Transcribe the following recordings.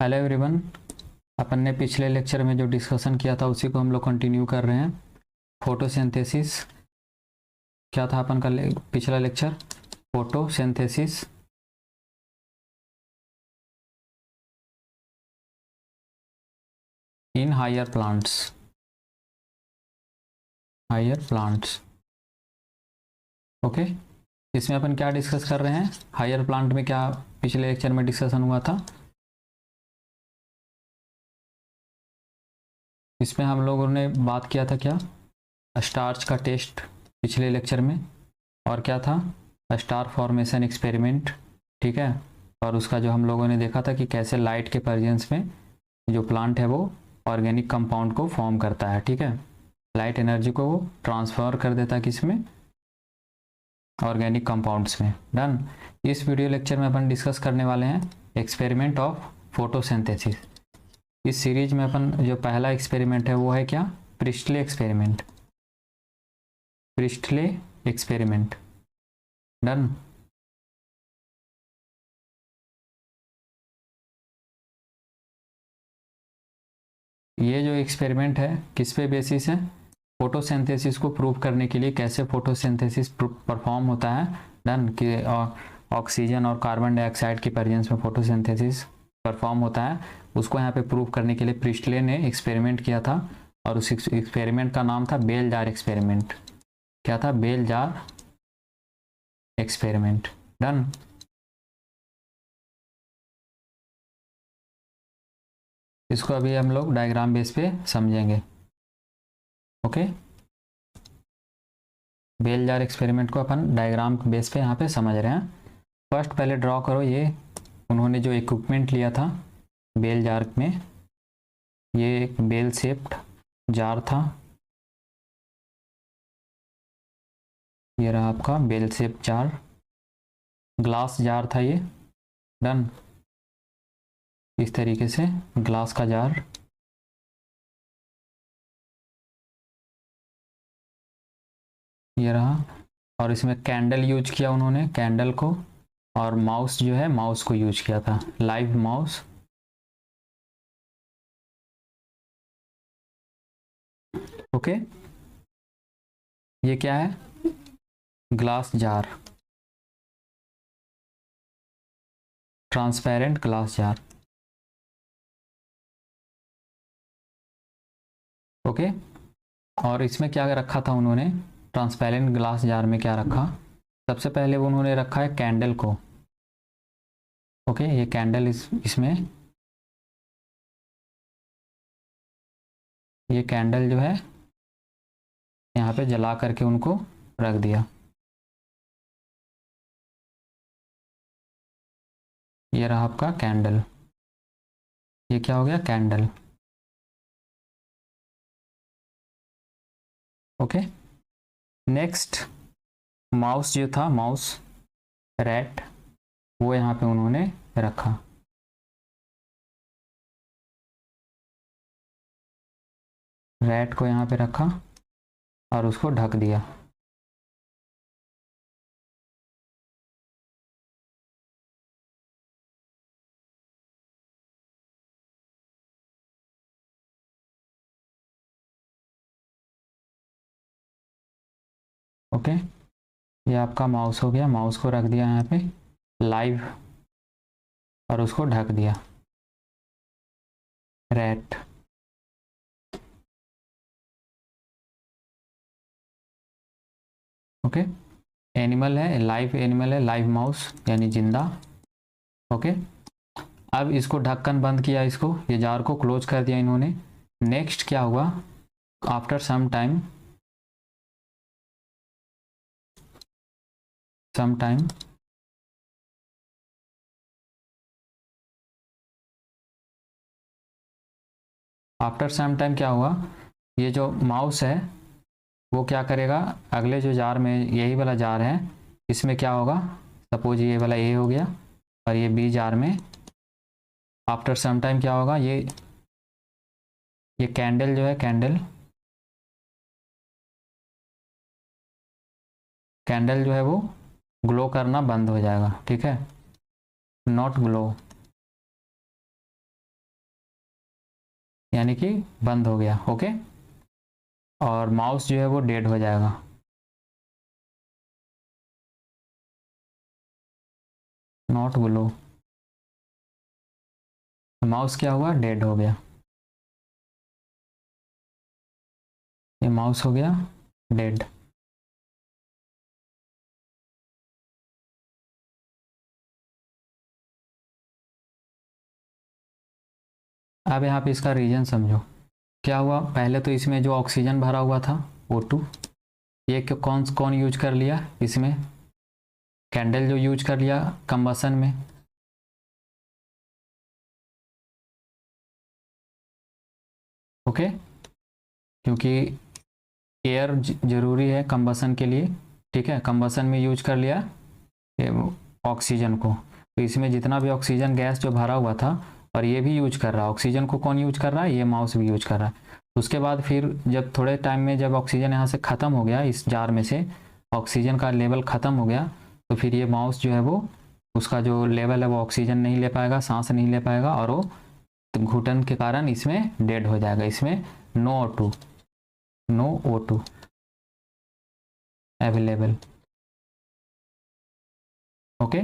Hello everyone. अपन ने पिछले lecture में जो डिस्कशन किया था उसी को हम लोग कंटिन्यू कर रहे हैं। फोटोसिंथेसिस क्या था अपन का पिछला lecture? Photosynthesis in higher plants. Okay, इसमें अपन क्या डिस्कस कर रहे हैं? हायर प्लांट में क्या पिछले लेक्चर में डिस्कशन हुआ था? इसमें हम लोगों ने बात किया था क्या? स्टार्च का टेस्ट पिछले लेक्चर में, और क्या था? स्टार फॉर्मेशन एक्सपेरिमेंट, ठीक है। और उसका जो हम लोगों ने देखा था कि कैसे लाइट के प्रेजेंस में जो प्लांट है वो ऑर्गेनिक कंपाउंड को फॉर्म करता है, ठीक है। लाइट एनर्जी को वो ट्रांसफर कर देता है किसमें? ऑर्गेनिक कंपाउंड्स में। डन। इस वीडियो लेक्चर में अपन डिस्कस करने वाले हैं एक्सपेरिमेंट ऑफ फोटोसिंथेसिस। इस सीरीज में अपन जो पहला एक्सपेरिमेंट है वो है क्या? Presley experiment. डन। ये जो एक्सपेरिमेंट है किस पे बेसिस है? फोटोसिंथेसिस को प्रूव करने के लिए कैसे फोटोसिंथेसिस परफॉर्म होता है। डन। कि ऑक्सीजन और कार्बन डाइऑक्साइड की प्रेजेंस में फोटोसिंथेसिस परफॉर्म होता है, उसको यहाँ पे प्रूव करने के लिए प्रिस्टले ने एक्सपेरिमेंट किया था। और उस एक्सपेरिमेंट का नाम था बेल जार एक्सपेरिमेंट। क्या था? Bell jar experiment. डन। इसको अभी हम लोग डायग्राम बेस पे समझेंगे। ओके, बेल जार एक्सपेरिमेंट को अपन डायग्राम बेस पे यहाँ पे समझ रहे हैं। फर्स्ट पहले ड्रॉ करो ये उन्होंने जो इक्विपमेंट लिया था बेल जार में। ये एक बेल शेप्ड जार था। ये रहा आपका bell shaped jar, glass jar था ये। डन। इस तरीके से ग्लास का जार। ये रहा। और इसमें कैंडल यूज किया उन्होंने, कैंडल को। और माउस जो है माउस को यूज किया था, लाइव माउस। ओके, ये क्या है? Glass jar, transparent glass jar. Okay, और इसमें क्या रखा था उन्होंने? ट्रांसपेरेंट ग्लास जार में क्या रखा? सबसे पहले वो उन्होंने रखा है कैंडल को। ओके, ये कैंडल इसमें ये कैंडल जो है यहाँ पे जला करके उनको रख दिया। ये रहा आपका कैंडल। ये क्या हो गया? कैंडल। ओके, नेक्स्ट माउस जो था, माउस रैट, वो यहाँ पे उन्होंने रखा। रैट को यहाँ पे रखा और उसको ढक दिया। ओके, ये आपका माउस हो गया। माउस को रख दिया यहाँ पे लाइव और उसको ढक दिया। रैट। ओके, एनिमल है, लाइव एनिमल है, लाइव माउस यानी जिंदा। ओके, अब इसको ढक्कन बंद किया, इसको ये जार को क्लोज कर दिया इन्होंने। नेक्स्ट क्या हुआ? After some time after some time क्या हुआ? ये जो माउस है वो क्या करेगा? अगले जो जार में, यही वाला जार है, इसमें क्या होगा? सपोज ये वाला ए हो गया और ये बी जार में। आफ्टर सम टाइम क्या होगा? ये कैंडल जो है, कैंडल जो है वो ग्लो करना बंद हो जाएगा, ठीक है। नॉट ग्लो, यानी कि बंद हो गया। ओके, और माउस जो है वो डेड हो जाएगा। नॉट ग्लो, माउस क्या हुआ, डेड हो गया। ये माउस हो गया डेड। अब यहाँ पे इसका रीजन समझो क्या हुआ। पहले तो इसमें जो ऑक्सीजन भरा हुआ था O2, ये कौन कौन यूज कर लिया इसमें, कैंडल जो यूज कर लिया कंबसन में। ओके, क्योंकि एयर जरूरी है कंबसन के लिए। ठीक है, कंबसन में यूज कर लिया ऑक्सीजन को। तो इसमें जितना भी ऑक्सीजन गैस जो भरा हुआ था, और ये भी यूज कर रहा है ऑक्सीजन को, कौन यूज कर रहा है, ये माउस भी यूज कर रहा है। उसके बाद फिर जब थोड़े टाइम में जब ऑक्सीजन यहाँ से ख़त्म हो गया, इस जार में से ऑक्सीजन का लेवल ख़त्म हो गया, तो फिर ये माउस जो है वो उसका जो लेवल है वो ऑक्सीजन नहीं ले पाएगा, सांस नहीं ले पाएगा, और वो घुटन के कारण इसमें डेड हो जाएगा। इसमें नो O2 अवेलेबल। ओके,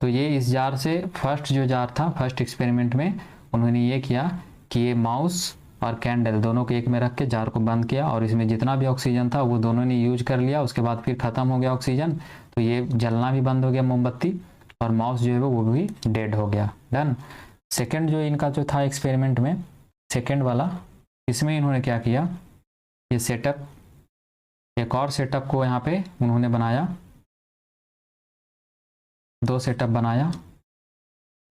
तो ये इस जार से फर्स्ट जो जार था, फर्स्ट एक्सपेरिमेंट में उन्होंने ये किया कि ये माउस और कैंडल दोनों को एक में रख के जार को बंद किया, और इसमें जितना भी ऑक्सीजन था वो दोनों ने यूज कर लिया। उसके बाद फिर ख़त्म हो गया ऑक्सीजन, तो ये जलना भी बंद हो गया मोमबत्ती, और माउस जो है वो भी डेड हो गया। डन। सेकेंड जो इनका जो था एक्सपेरिमेंट में, सेकेंड वाला, इसमें इन्होंने क्या किया, ये सेटअप, एक और सेटअप को यहाँ पे उन्होंने बनाया, दो सेटअप बनाया।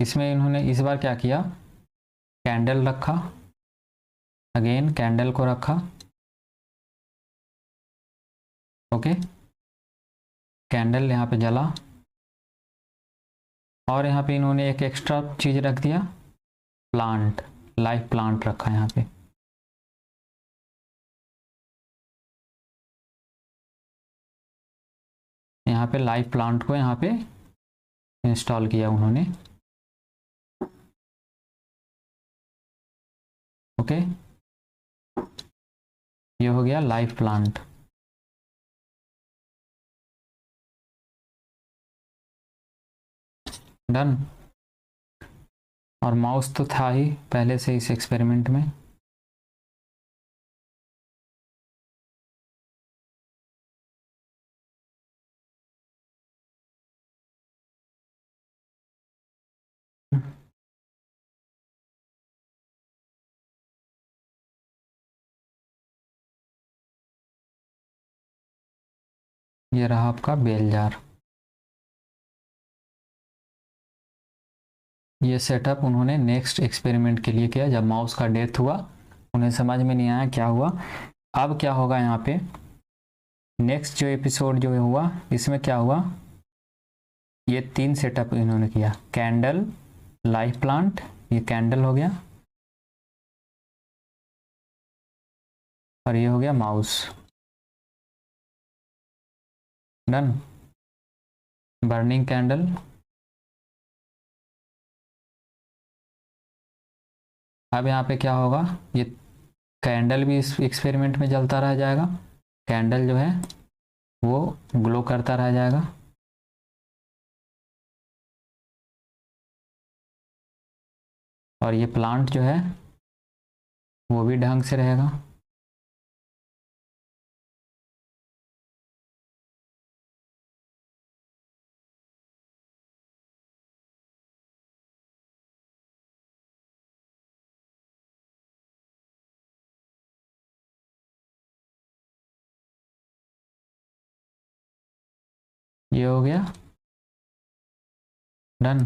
इसमें इन्होंने इस बार क्या किया, कैंडल रखा, अगेन कैंडल को रखा। ओके, कैंडल यहाँ पे जला, और यहाँ पे इन्होंने एक एक्स्ट्रा चीज़ रख दिया, प्लांट, लाइव प्लांट रखा यहाँ पे। यहाँ पे लाइव प्लांट को यहाँ पे इंस्टॉल किया उन्होंने। ओके, ये हो गया लाइव प्लांट। डन। और माउस तो था ही पहले से इस एक्सपेरिमेंट में। ये रहा आपका बेल जार। ये सेटअप उन्होंने नेक्स्ट एक्सपेरिमेंट के लिए किया। जब माउस का डेथ हुआ, उन्हें समझ में नहीं आया क्या हुआ। अब क्या होगा यहाँ पे, नेक्स्ट जो एपिसोड जो हुआ इसमें क्या हुआ, ये तीन सेटअप इन्होंने किया, कैंडल, लाइव प्लांट, ये कैंडल हो गया, और ये हो गया माउस। डन। बर्निंग कैंडल, अब यहाँ पे क्या होगा, ये कैंडल भी इस एक्सपेरिमेंट में जलता रह जाएगा, कैंडल जो है वो ग्लो करता रह जाएगा, और ये प्लांट जो है वो भी ढंग से रहेगा। ये हो गया डन।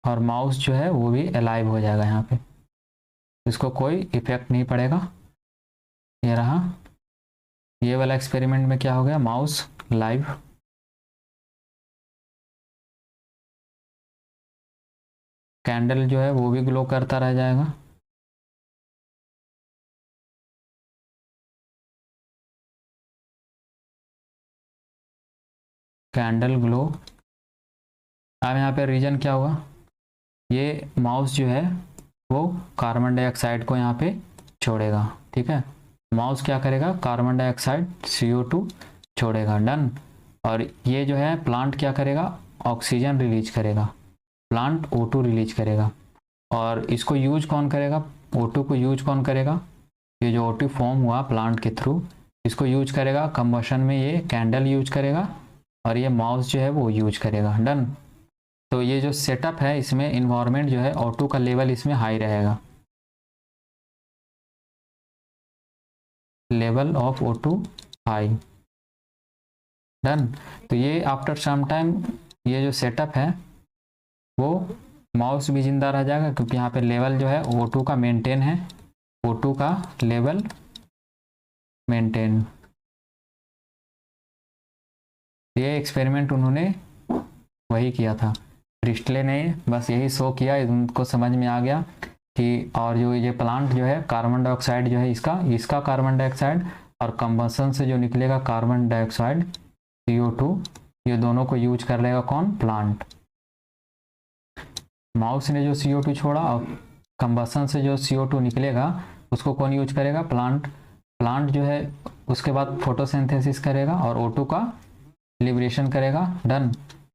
और माउस जो है वो भी अलाइव हो जाएगा यहाँ पे, इसको कोई इफेक्ट नहीं पड़ेगा। ये रहा, ये वाला एक्सपेरिमेंट में क्या हो गया, माउस लाइव, कैंडल जो है वो भी ग्लो करता रह जाएगा, कैंडल ग्लो। अब यहाँ पे रीजन क्या हुआ, ये माउस जो है वो कार्बन डाइऑक्साइड को यहाँ पे छोड़ेगा, ठीक है। माउस क्या करेगा, कार्बन डाइऑक्साइड CO2 छोड़ेगा, डन। और ये जो है प्लांट क्या करेगा, ऑक्सीजन रिलीज करेगा, प्लांट O2 रिलीज करेगा। और इसको यूज कौन करेगा, O2 को यूज कौन करेगा, ये जो O2 फॉर्म हुआ प्लांट के थ्रू, इसको यूज करेगा कंबशन में, ये कैंडल यूज करेगा और ये माउस जो है वो यूज करेगा, डन। तो ये जो सेटअप है इसमें इन्वायरमेंट जो है O2 का लेवल इसमें हाई रहेगा, level of O2 high, done. तो ये आफ्टर सम टाइम ये जो सेटअप है वो माउस भी जिंदा रह जाएगा, क्योंकि यहाँ पे लेवल जो है O2 का मेंटेन है, O2 का लेवल मेंटेन। ये एक्सपेरिमेंट उन्होंने वही किया था, प्रिस्टले ने बस यही शो किया, उनको समझ में आ गया कि और जो ये प्लांट जो है कार्बन डाइऑक्साइड जो है इसका कार्बन डाइऑक्साइड और कंबशन से जो निकलेगा कार्बन डाइऑक्साइड CO2, ये दोनों को यूज कर लेगा कौन, प्लांट। माउस ने जो CO2 छोड़ा और कंबशन से जो CO2 निकलेगा उसको कौन यूज करेगा, प्लांट। प्लांट जो है उसके बाद फोटोसिंथेसिस करेगा और O2 का लिबरेशन करेगा, डन।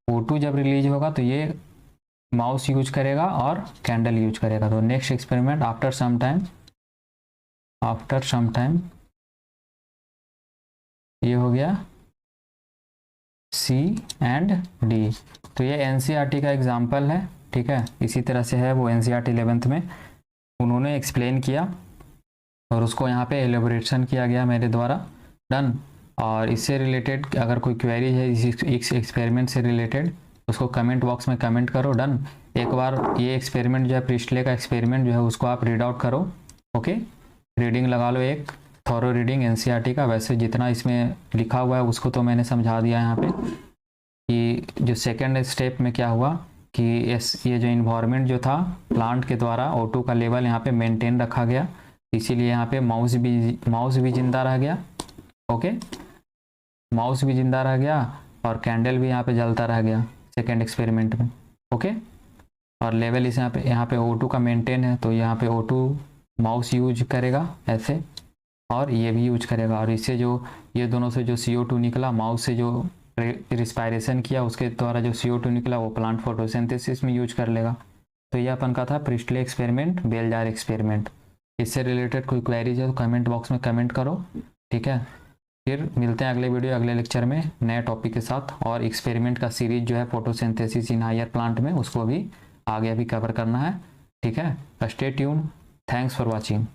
O2 जब रिलीज होगा तो ये माउस यूज करेगा और कैंडल यूज करेगा। तो next experiment after some time ये हो गया C एंड D। तो ये NCERT का एग्जाम्पल है, ठीक है। इसी तरह से है वो NCERT 11th में उन्होंने एक्सप्लेन किया और उसको यहाँ पे एलेबोरेशन किया गया मेरे द्वारा, डन। और इससे रिलेटेड अगर कोई क्वेरी है इस एक्सपेरिमेंट से रिलेटेड उसको कमेंट बॉक्स में कमेंट करो, डन। एक बार ये एक्सपेरिमेंट जो है प्रिस्टले का एक्सपेरिमेंट जो है उसको आप रीड आउट करो, ओके। रीडिंग लगा लो, एक थॉरो रीडिंग NCERT का। वैसे जितना इसमें लिखा हुआ है उसको तो मैंने समझा दिया यहाँ पे कि जो सेकेंड स्टेप में क्या हुआ कि ये जो इन्वायरमेंट जो था प्लांट के द्वारा O2 का लेवल यहाँ पे मेंटेन रखा गया, इसीलिए यहाँ पे माउस भी जिंदा रह गया, ओके। माउस भी जिंदा रह गया और कैंडल भी यहाँ पे जलता रह गया सेकेंड एक्सपेरिमेंट में, ओके। और लेवल इस यहाँ पे O2 का मेंटेन है, तो यहाँ पे O2 माउस यूज करेगा ऐसे और ये भी यूज करेगा। और इससे जो ये दोनों से जो CO2 निकला, माउस से जो रिस्पायरेशन किया उसके द्वारा जो CO2 निकला वो प्लांट फोटोसिंथेसिस में यूज कर लेगा। तो ये अपन का था Priestley experiment, bell jar experiment. इससे रिलेटेड कोई क्वेरीज है तो कमेंट बॉक्स में कमेंट करो, ठीक है। फिर मिलते हैं अगले वीडियो अगले लेक्चर में नए टॉपिक के साथ, और एक्सपेरिमेंट का सीरीज जो है फोटोसिंथेसिस इन हायर प्लांट में उसको भी आगे अभी कवर करना है, ठीक है। Stay tune, thanks for watching.